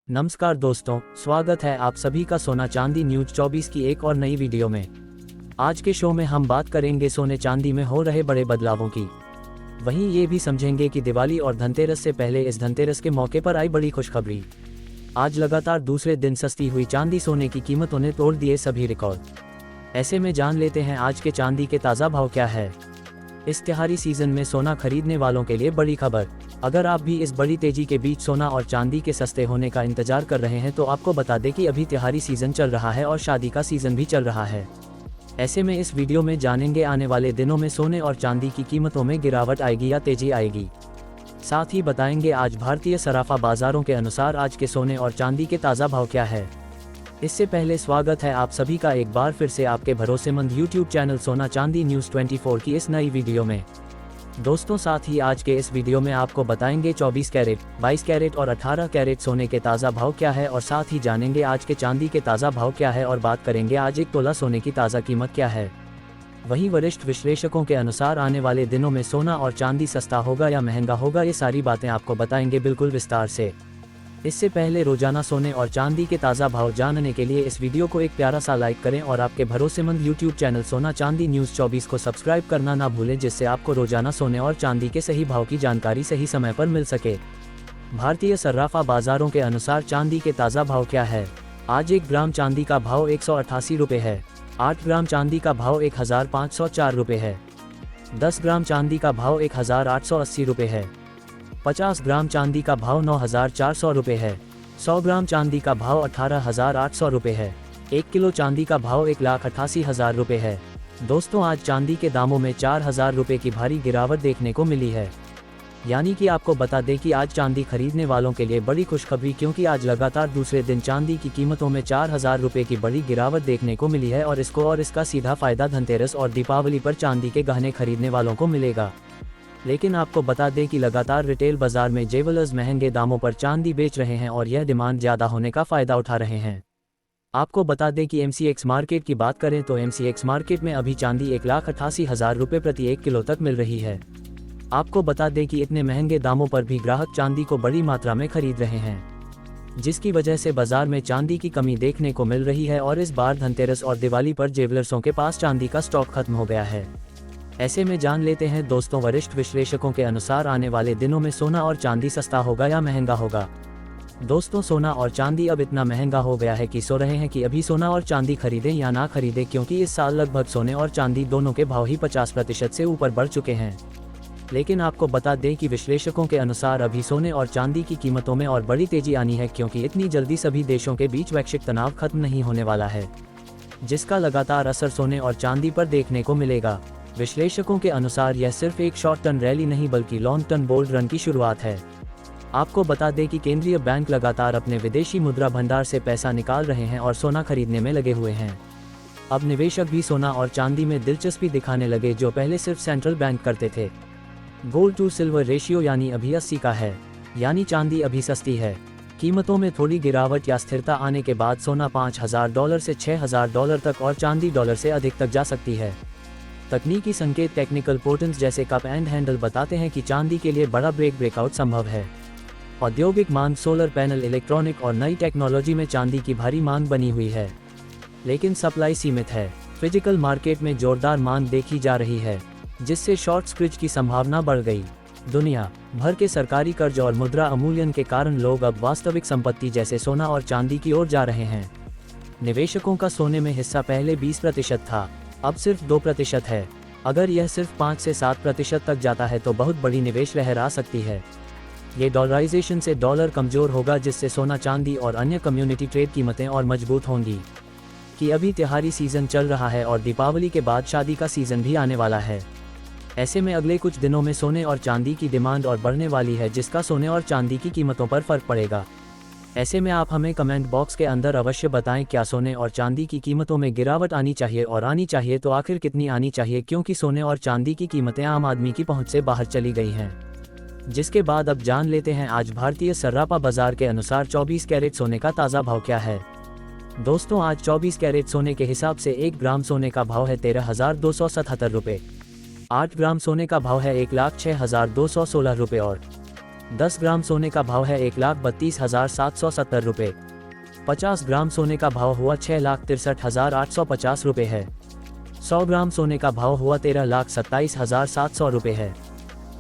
नमस्कार दोस्तों, स्वागत है आप सभी का सोना चांदी न्यूज 24 की एक और नई वीडियो में। आज के शो में हम बात करेंगे सोने चांदी में हो रहे बड़े बदलावों की। वहीं ये भी समझेंगे कि दिवाली और धनतेरस से पहले इस धनतेरस के मौके पर आई बड़ी खुशखबरी। आज लगातार दूसरे दिन सस्ती हुई चांदी सोने की कीमतों ने तोड़ दिए सभी रिकॉर्ड। ऐसे में जान लेते हैं आज के चांदी के ताज़ा भाव क्या है। इस त्योहारी सीजन में सोना खरीदने वालों के लिए बड़ी खबर। अगर आप भी इस बड़ी तेजी के बीच सोना और चांदी के सस्ते होने का इंतजार कर रहे हैं तो आपको बता दें कि अभी त्योहारी सीजन चल रहा है और शादी का सीजन भी चल रहा है। ऐसे में इस वीडियो में जानेंगे आने वाले दिनों में सोने और चांदी की कीमतों में गिरावट आएगी या तेजी आएगी। साथ ही बताएंगे आज भारतीय सराफा बाजारों के अनुसार आज के सोने और चांदी के ताज़ा भाव क्या है। इससे पहले स्वागत है आप सभी का एक बार फिर से आपके भरोसेमंद YouTube चैनल सोना चांदी न्यूज़ 24 की इस नई वीडियो में। दोस्तों, साथ ही आज के इस वीडियो में आपको बताएंगे 24 कैरेट, 22 कैरेट और 18 कैरेट सोने के ताज़ा भाव क्या है और साथ ही जानेंगे आज के चांदी के ताज़ा भाव क्या है और बात करेंगे आज एक तोला सोने की ताज़ा कीमत क्या है। वहीं वरिष्ठ विश्लेषकों के अनुसार आने वाले दिनों में सोना और चांदी सस्ता होगा या महंगा होगा, ये सारी बातें आपको बताएंगे बिल्कुल विस्तार से। इससे पहले रोजाना सोने और चांदी के ताज़ा भाव जानने के लिए इस वीडियो को एक प्यारा सा लाइक करें और आपके भरोसेमंद YouTube चैनल सोना चांदी न्यूज़ 24 को सब्सक्राइब करना ना भूलें, जिससे आपको रोजाना सोने और चांदी के सही भाव की जानकारी सही समय पर मिल सके। भारतीय सर्राफा बाजारों के अनुसार चांदी के ताज़ा भाव क्या है। आज 1 ग्राम चांदी का भाव 188 रुपये है। 8 ग्राम चांदी का भाव 1504 रुपये है। 10 ग्राम चांदी का भाव 1880 रुपये है। 50 ग्राम चांदी का भाव 9400 रुपये है। 100 ग्राम चांदी का भाव 18800 रुपये है। 1 किलो चांदी का भाव 1,88,000 रुपये है। दोस्तों, आज चांदी के दामों में 4000 रुपये की भारी गिरावट देखने को मिली है। यानी कि आपको बता दें कि आज चांदी खरीदने वालों के लिए बड़ी खुशखबरी, क्योंकि आज लगातार दूसरे दिन चांदी की कीमतों में 4000 रुपये की बड़ी गिरावट देखने को मिली है और इसका सीधा फायदा धनतेरस और दीपावली पर चांदी के गहने खरीदने वालों को मिलेगा। लेकिन आपको बता दें कि लगातार रिटेल बाजार में जेवलर्स महंगे दामों पर चांदी बेच रहे हैं और यह डिमांड ज़्यादा होने का फ़ायदा उठा रहे हैं। आपको बता दें कि MCX मार्केट की बात करें तो MCX मार्केट में अभी चांदी 1,88,000 रुपये प्रति 1 किलो तक मिल रही है। आपको बता दें कि इतने महंगे दामों पर भी ग्राहक चांदी को बड़ी मात्रा में खरीद रहे हैं, जिसकी वजह से बाजार में चांदी की कमी देखने को मिल रही है और इस बार धनतेरस और दिवाली पर जेवलर्सों के पास चांदी का स्टॉक खत्म हो गया है। ऐसे में जान लेते हैं दोस्तों, वरिष्ठ विश्लेषकों के अनुसार आने वाले दिनों में सोना और चांदी सस्ता होगा या महंगा होगा। दोस्तों, सोना और चांदी अब इतना महंगा हो गया है कि सो रहे हैं कि अभी सोना और चांदी खरीदें या ना खरीदें, क्योंकि इस साल लगभग सोने और चांदी दोनों के भाव ही 50% से ऊपर बढ़ चुके हैं। लेकिन आपको बता दें कि विश्लेषकों के अनुसार अभी सोने और चांदी की कीमतों में और बड़ी तेजी आनी है, क्योंकि इतनी जल्दी सभी देशों के बीच वैश्विक तनाव खत्म नहीं होने वाला है, जिसका लगातार असर सोने और चांदी पर देखने को मिलेगा। विश्लेषकों के अनुसार यह सिर्फ एक शॉर्ट टर्म रैली नहीं बल्कि लॉन्ग टर्म बोल्ड रन की शुरुआत है। आपको बता दें कि केंद्रीय बैंक लगातार अपने विदेशी मुद्रा भंडार से पैसा निकाल रहे हैं और सोना खरीदने में लगे हुए हैं। अब निवेशक भी सोना और चांदी में दिलचस्पी दिखाने लगे, जो पहले सिर्फ सेंट्रल बैंक करते थे। गोल्ड टू सिल्वर रेशियो यानी अभी 80 का है, यानी चांदी अभी सस्ती है। कीमतों में थोड़ी गिरावट या स्थिरता आने के बाद सोना $5000 से $6000 तक और चांदी डॉलर से अधिक तक जा सकती है। तकनीकी संकेत टेक्निकल पोर्टल्स जैसे कप एंड हैंडल बताते हैं कि चांदी के लिए बड़ा ब्रेकआउट संभव है। औद्योगिक मांग, सोलर पैनल, इलेक्ट्रॉनिक और नई टेक्नोलॉजी में चांदी की भारी मांग बनी हुई है, लेकिन सप्लाई सीमित है। फिजिकल मार्केट में जोरदार मांग देखी जा रही है, जिससे शॉर्ट स्क्विज की संभावना बढ़ गई। दुनिया भर के सरकारी कर्ज और मुद्रा अवमूल्यन के कारण लोग अब वास्तविक संपत्ति जैसे सोना और चांदी की ओर जा रहे हैं। निवेशकों का सोने में हिस्सा पहले 20% था, अब सिर्फ 2% है। अगर यह सिर्फ 5 से 7% तक जाता है तो बहुत बड़ी निवेश लहर आ सकती है। ये डॉलराइजेशन से डॉलर कमजोर होगा, जिससे सोना, चांदी और अन्य कम्युनिटी ट्रेड कीमतें और मजबूत होंगी। कि अभी त्योहारी सीजन चल रहा है और दीपावली के बाद शादी का सीजन भी आने वाला है। ऐसे में अगले कुछ दिनों में सोने और चांदी की डिमांड और बढ़ने वाली है, जिसका सोने और चांदी की कीमतों पर फर्क पड़ेगा। ऐसे में आप हमें कमेंट बॉक्स के अंदर अवश्य बताएं, क्या सोने और चांदी की कीमतों में गिरावट आनी चाहिए, और आनी चाहिए तो आखिर कितनी आनी चाहिए, क्योंकि सोने और चांदी की कीमतें आम आदमी की पहुंच से बाहर चली गई हैं। जिसके बाद अब जान लेते हैं आज भारतीय सर्राफा बाजार के अनुसार 24 कैरेट सोने का ताज़ा भाव क्या है। दोस्तों, आज 24 कैरेट सोने के हिसाब से 1 ग्राम सोने का भाव है 13,277 रुपये। 8 ग्राम सोने का भाव है 1,06,216 रुपये और 10 ग्राम सोने का भाव है 1,32,770 रुपये। 50 ग्राम सोने का भाव हुआ 6,63,850 रुपये है। 100 ग्राम सोने का भाव हुआ 13,27,700 रुपये है।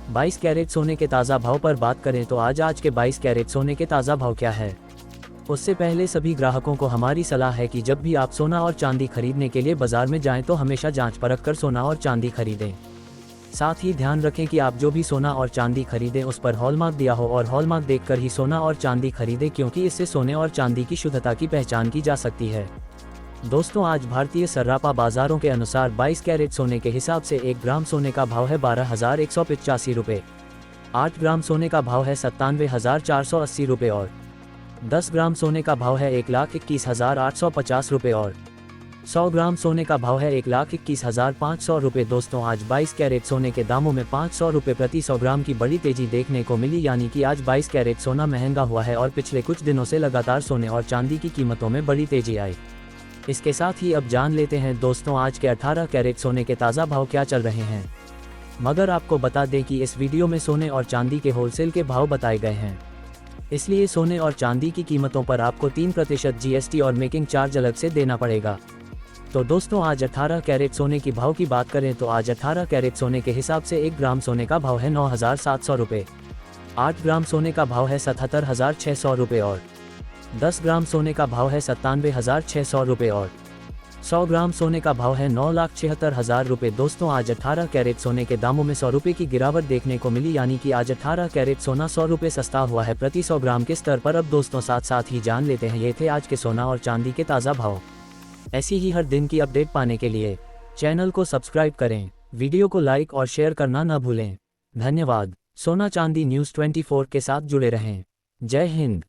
22 कैरेट सोने के ताज़ा भाव पर बात करें तो आज के 22 कैरेट सोने के ताज़ा भाव क्या है, उससे पहले सभी ग्राहकों को हमारी सलाह है कि जब भी आप सोना और चांदी खरीदने के लिए बाजार में जाएं तो हमेशा जांच परख कर सोना और चांदी खरीदें। साथ ही ध्यान रखें कि आप जो भी सोना और चांदी खरीदें उस पर हॉलमार्क दिया हो और हॉलमार्क देखकर ही सोना और चांदी खरीदें, क्योंकि इससे सोने और चांदी की शुद्धता की पहचान की जा सकती है। दोस्तों, आज भारतीय सर्राफा बाजारों के अनुसार 22 कैरेट सोने के हिसाब से 1 ग्राम सोने का भाव है 12,185 रुपये। 8 ग्राम सोने का भाव है 97,480 रुपये और 10 ग्राम सोने का भाव है 1,21,850 रुपये और 100 ग्राम सोने का भाव है 1,21,500 रुपये। दोस्तों, आज 22 कैरेट सोने के दामों में 500 रुपये प्रति 100 ग्राम की बड़ी तेजी देखने को मिली, यानी कि आज 22 कैरेट सोना महंगा हुआ है और पिछले कुछ दिनों से लगातार सोने और चांदी की कीमतों में बड़ी तेजी आई। इसके साथ ही अब जान लेते हैं दोस्तों आज के 18 कैरेट सोने के ताज़ा भाव क्या चल रहे हैं। मगर आपको बता दें कि इस वीडियो में सोने और चांदी के होलसेल के भाव बताए गए हैं, इसलिए सोने और चांदी की कीमतों पर आपको 3% GST और मेकिंग चार्ज अलग से देना पड़ेगा। तो दोस्तों, आज 18 कैरेट सोने की भाव की बात करें तो आज 18 कैरेट सोने के हिसाब से 1 ग्राम सोने का भाव है 9,700 रुपये। 8 ग्राम सोने का भाव है 77,600 रुपये और 10 ग्राम सोने का भाव है 97,600 रुपये और 100 ग्राम सोने का भाव है 9,76,000 रुपये। दोस्तों, आज 18 कैरेट सोने के दामों में 100 रुपये की गिरावट देखने को मिली, यानी कि आज 18 कैरेट सोना 100 रुपये सस्ता हुआ है प्रति 100 ग्राम के स्तर पर। अब दोस्तों, साथ ही जान लेते हैं ये थे आज के सोना और चांदी के ताज़ा भाव। ऐसी ही हर दिन की अपडेट पाने के लिए चैनल को सब्सक्राइब करें, वीडियो को लाइक और शेयर करना न भूलें। धन्यवाद। सोना चांदी न्यूज़ 24 के साथ जुड़े रहें। जय हिंद।